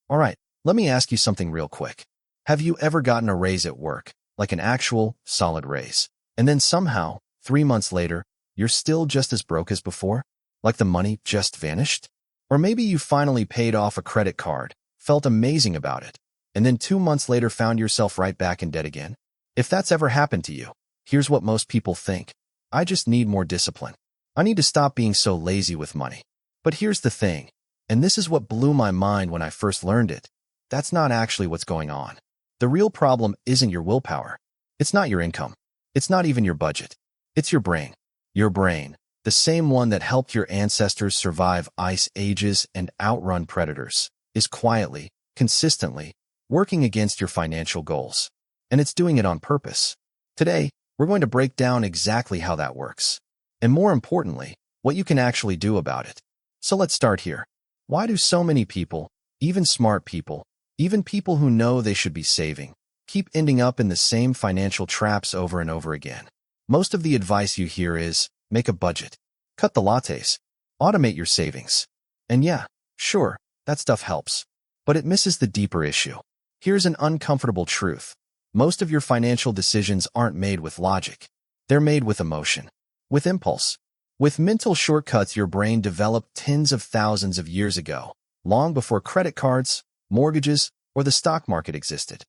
Alright, let me ask you something real quick. Have you ever gotten a raise at work, like an actual, solid raise, and then somehow, 3 months later, you're still just as broke as before? Like the money just vanished? Or maybe you finally paid off a credit card, felt amazing about it, and then 2 months later found yourself right back in debt again? If that's ever happened to you, here's what most people think. I just need more discipline. I need to stop being so lazy with money. But here's the thing, and this is what blew my mind when I first learned it. That's not actually what's going on. The real problem isn't your willpower. It's not your income. It's not even your budget. It's your brain. Your brain, the same one that helped your ancestors survive ice ages and outrun predators, is quietly, consistently, working against your financial goals. And it's doing it on purpose. Today, we're going to break down exactly how that works. And more importantly, what you can actually do about it. So let's start here. Why do so many people, even smart people, even people who know they should be saving, keep ending up in the same financial traps over and over again? Most of the advice you hear is, make a budget, cut the lattes, automate your savings. And yeah, sure, that stuff helps. But it misses the deeper issue. Here's an uncomfortable truth. Most of your financial decisions aren't made with logic. They're made with emotion, with impulse, with mental shortcuts your brain developed tens of thousands of years ago, long before credit cards, mortgages, or the stock market existed.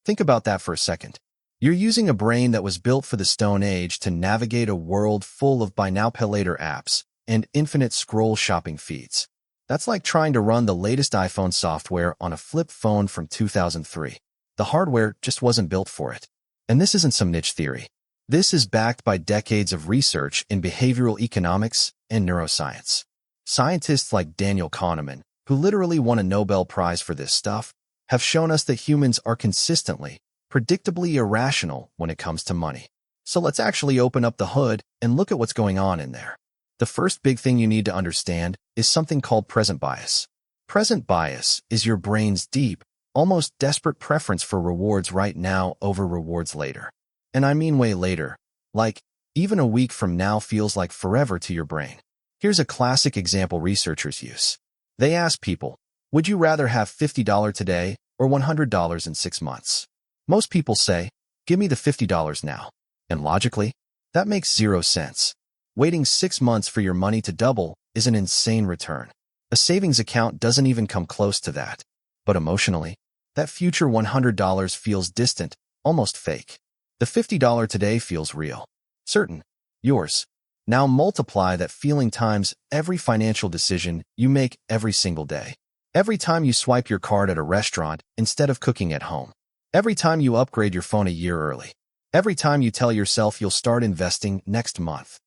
Think about that for a second. You're using a brain that was built for the Stone Age to navigate a world full of buy now pay later apps and infinite scroll shopping feeds. That's like trying to run the latest iPhone software on a flip phone from 2003. The hardware just wasn't built for it. And this isn't some niche theory. This is backed by decades of research in behavioral economics and neuroscience. Scientists like Daniel Kahneman, who literally won a Nobel Prize for this stuff, have shown us that humans are consistently, predictably irrational when it comes to money. So let's actually open up the hood and look at what's going on in there. The first big thing you need to understand is something called present bias. Present bias is your brain's deep, almost desperate preference for rewards right now over rewards later. And I mean way later. Like, even a week from now feels like forever to your brain. Here's a classic example researchers use. They ask people, would you rather have $50 today or $100 in 6 months? Most people say, give me the $50 now. And logically, that makes 0 sense. Waiting 6 months for your money to double is an insane return. A savings account doesn't even come close to that. But emotionally, that future $100 feels distant, almost fake. The $50 today feels real. Certain. Yours. Now multiply that feeling times every financial decision you make every single day. Every time you swipe your card at a restaurant instead of cooking at home. Every time you upgrade your phone a year early. Every time you tell yourself you'll start investing next month.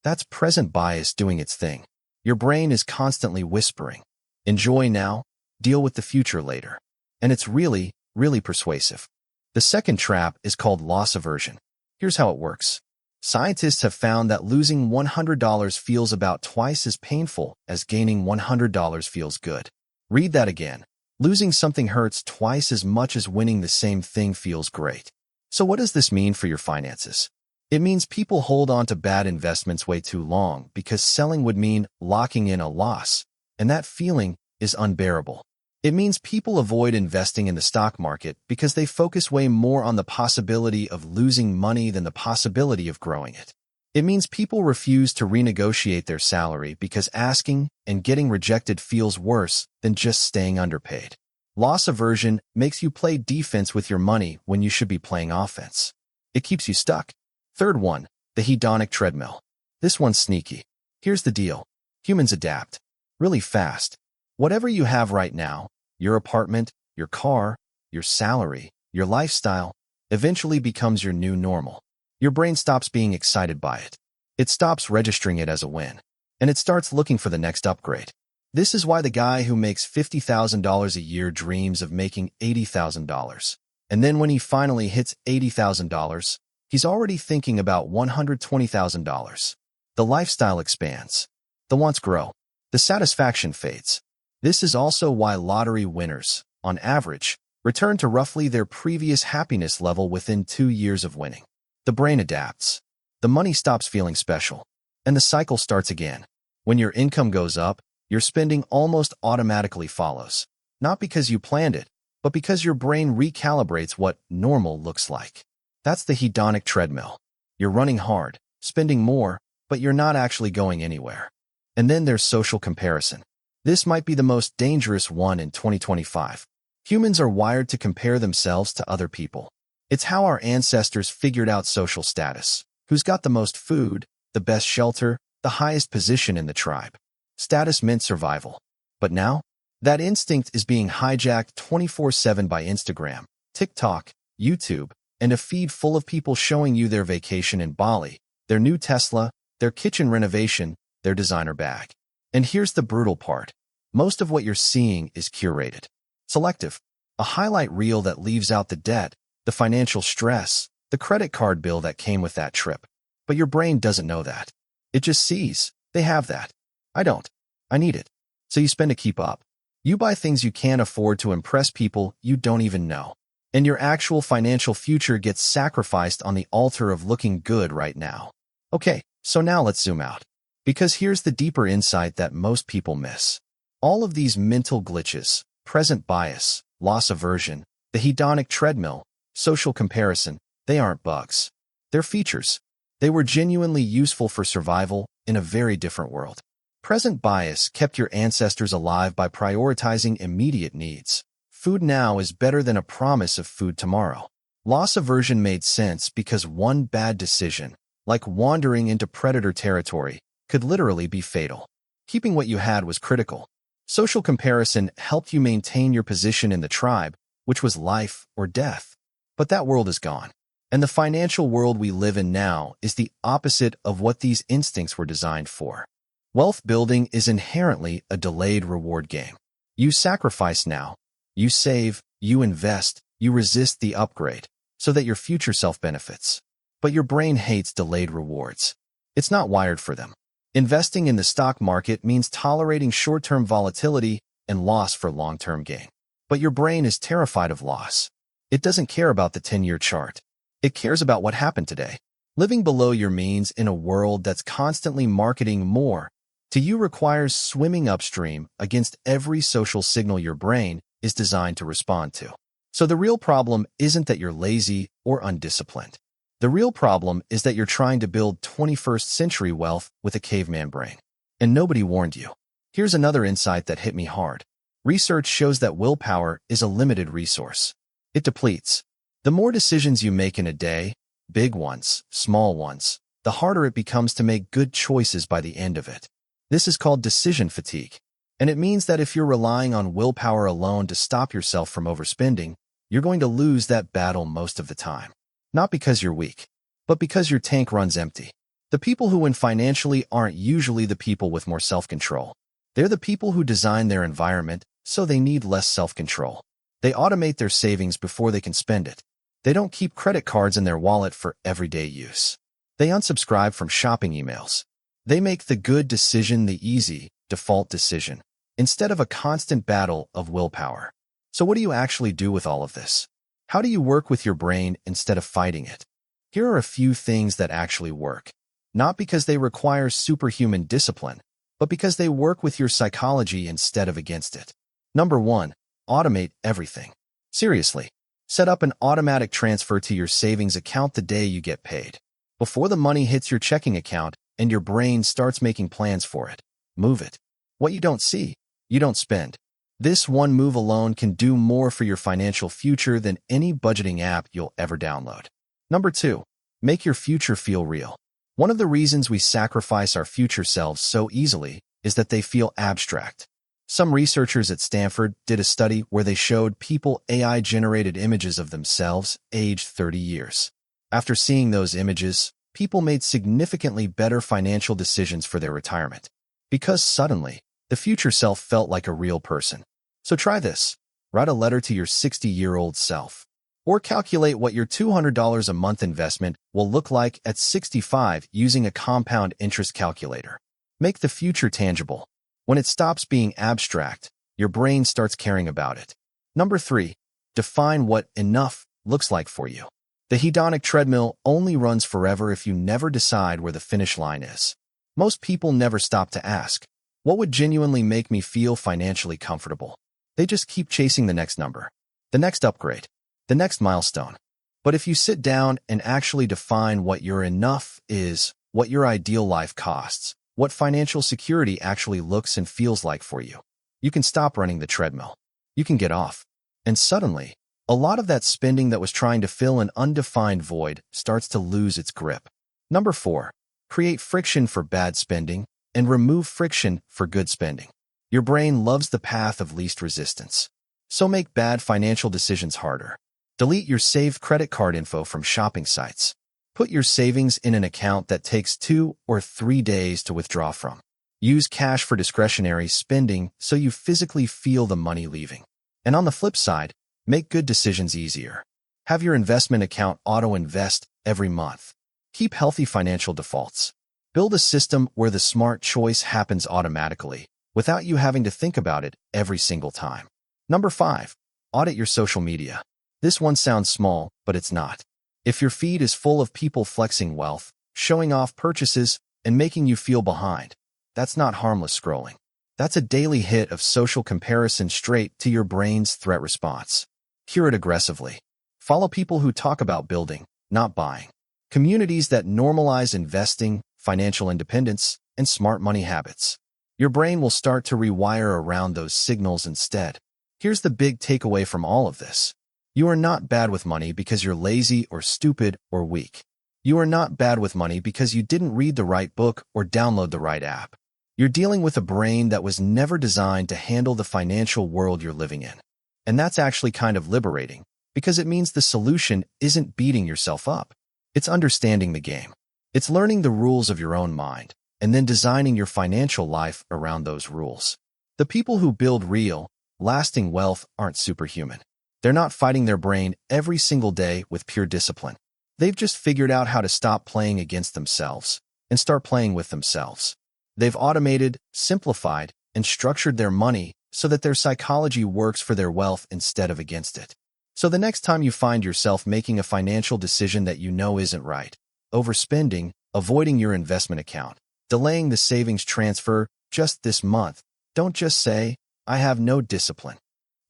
That's present bias doing its thing. Your brain is constantly whispering, enjoy now, deal with the future later. And it's really, really persuasive. The second trap is called loss aversion. Here's how it works. Scientists have found that losing $100 feels about twice as painful as gaining $100 feels good. Read that again. Losing something hurts twice as much as winning the same thing feels great. So what does this mean for your finances? It means people hold on to bad investments way too long because selling would mean locking in a loss, and that feeling is unbearable. It means people avoid investing in the stock market because they focus way more on the possibility of losing money than the possibility of growing it. It means people refuse to renegotiate their salary because asking and getting rejected feels worse than just staying underpaid. Loss aversion makes you play defense with your money when you should be playing offense. It keeps you stuck. Third one, the hedonic treadmill. This one's sneaky. Here's the deal. Humans adapt really fast. Whatever you have right now, your apartment, your car, your salary, your lifestyle, eventually becomes your new normal. Your brain stops being excited by it. It stops registering it as a win. And it starts looking for the next upgrade. This is why the guy who makes $50,000 a year dreams of making $80,000. And then when he finally hits $80,000, he's already thinking about $120,000. The lifestyle expands. The wants grow. The satisfaction fades. This is also why lottery winners, on average, return to roughly their previous happiness level within 2 years of winning. The brain adapts. The money stops feeling special. And the cycle starts again. When your income goes up, your spending almost automatically follows. not because you planned it, but because your brain recalibrates what normal looks like. That's the hedonic treadmill. You're running hard, spending more, but you're not actually going anywhere. And then there's social comparison. This might be the most dangerous one in 2025. Humans are wired to compare themselves to other people. It's how our ancestors figured out social status. Who's got the most food, the best shelter, the highest position in the tribe? Status meant survival. But now, that instinct is being hijacked 24/7 by Instagram, TikTok, YouTube, and a feed full of people showing you their vacation in Bali, their new Tesla, their kitchen renovation, their designer bag. And here's the brutal part. Most of what you're seeing is curated. Selective. A highlight reel that leaves out the debt, the financial stress, the credit card bill that came with that trip. But your brain doesn't know that. It just sees, they have that. I don't. I need it. So you spend to keep up. You buy things you can't afford to impress people you don't even know. And your actual financial future gets sacrificed on the altar of looking good right now. Okay, so now let's zoom out. Because here's the deeper insight that most people miss. All of these mental glitches, present bias, loss aversion, the hedonic treadmill, social comparison, they aren't bugs. They're features. They were genuinely useful for survival in a very different world. Present bias kept your ancestors alive by prioritizing immediate needs. Food now is better than a promise of food tomorrow. Loss aversion made sense because one bad decision, like wandering into predator territory, could literally be fatal. Keeping what you had was critical. Social comparison helped you maintain your position in the tribe, which was life or death. But that world is gone. And the financial world we live in now is the opposite of what these instincts were designed for. Wealth building is inherently a delayed reward game. You sacrifice now. You save, you invest, you resist the upgrade, so that your future self benefits. But your brain hates delayed rewards. It's not wired for them. Investing in the stock market means tolerating short-term volatility and loss for long-term gain. But your brain is terrified of loss. It doesn't care about the 10-year chart. It cares about what happened today. Living below your means in a world that's constantly marketing more to you requires swimming upstream against every social signal your brain is designed to respond to. So the real problem isn't that you're lazy or undisciplined. The real problem is that you're trying to build 21st century wealth with a caveman brain. And nobody warned you. Here's another insight that hit me hard. Research shows that willpower is a limited resource. It depletes. The more decisions you make in a day, big ones, small ones, the harder it becomes to make good choices by the end of it. This is called decision fatigue. And it means that if you're relying on willpower alone to stop yourself from overspending, you're going to lose that battle most of the time. Not because you're weak, but because your tank runs empty. The people who win financially aren't usually the people with more self-control. They're the people who design their environment, so they need less self-control. They automate their savings before they can spend it. They don't keep credit cards in their wallet for everyday use. They unsubscribe from shopping emails. They make the good decision the easy, default decision, instead of a constant battle of willpower. So what do you actually do with all of this? How do you work with your brain instead of fighting it? Here are a few things that actually work. Not because they require superhuman discipline, but because they work with your psychology instead of against it. Number 1, automate everything. Seriously, set up an automatic transfer to your savings account the day you get paid. Before the money hits your checking account and your brain starts making plans for it, move it. What you don't see, you don't spend. This one move alone can do more for your financial future than any budgeting app you'll ever download. Number 2, make your future feel real. One of the reasons we sacrifice our future selves so easily is that they feel abstract. Some researchers at Stanford did a study where they showed people AI-generated images of themselves aged 30 years. After seeing those images, people made significantly better financial decisions for their retirement. Because suddenly, the future self felt like a real person. So try this. Write a letter to your 60-year-old self. Or calculate what your $200 a month investment will look like at 65 using a compound interest calculator. Make the future tangible. When it stops being abstract, your brain starts caring about it. Number 3, define what enough looks like for you. The hedonic treadmill only runs forever if you never decide where the finish line is. Most people never stop to ask, what would genuinely make me feel financially comfortable? They just keep chasing the next number, the next upgrade, the next milestone. But if you sit down and actually define what your enough is, what your ideal life costs, what financial security actually looks and feels like for you, you can stop running the treadmill. You can get off. And suddenly, a lot of that spending that was trying to fill an undefined void starts to lose its grip. Number 4, create friction for bad spending and remove friction for good spending. Your brain loves the path of least resistance. So make bad financial decisions harder. Delete your saved credit card info from shopping sites. Put your savings in an account that takes 2 or 3 days to withdraw from. Use cash for discretionary spending so you physically feel the money leaving. And on the flip side, make good decisions easier. Have your investment account auto-invest every month. Keep healthy financial defaults. Build a system where the smart choice happens automatically, without you having to think about it every single time. Number 5, audit your social media. This one sounds small, but it's not. If your feed is full of people flexing wealth, showing off purchases, and making you feel behind, that's not harmless scrolling. That's a daily hit of social comparison straight to your brain's threat response. Cure it aggressively. Follow people who talk about building, not buying. Communities that normalize investing, financial independence, and smart money habits. Your brain will start to rewire around those signals instead. Here's the big takeaway from all of this. You are not bad with money because you're lazy or stupid or weak. You are not bad with money because you didn't read the right book or download the right app. You're dealing with a brain that was never designed to handle the financial world you're living in. And that's actually kind of liberating, because it means the solution isn't beating yourself up. It's understanding the game. It's learning the rules of your own mind, and then designing your financial life around those rules. The people who build real, lasting wealth aren't superhuman. They're not fighting their brain every single day with pure discipline. They've just figured out how to stop playing against themselves and start playing with themselves. They've automated, simplified, and structured their money so that their psychology works for their wealth instead of against it. So the next time you find yourself making a financial decision that you know isn't right, overspending, avoiding your investment account, delaying the savings transfer just this month, don't just say, "I have no discipline."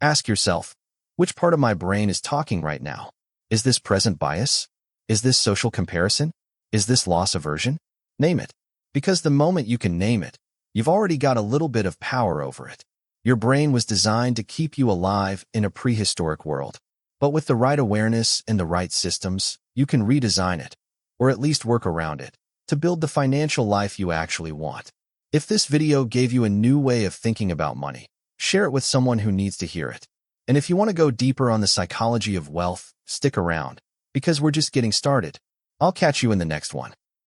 Ask yourself, which part of my brain is talking right now? Is this present bias? Is this social comparison? Is this loss aversion? Name it. Because the moment you can name it, you've already got a little bit of power over it. Your brain was designed to keep you alive in a prehistoric world. But with the right awareness and the right systems, you can redesign it, or at least work around it, to build the financial life you actually want. If this video gave you a new way of thinking about money, share it with someone who needs to hear it. And if you want to go deeper on the psychology of wealth, stick around, because we're just getting started. I'll catch you in the next one.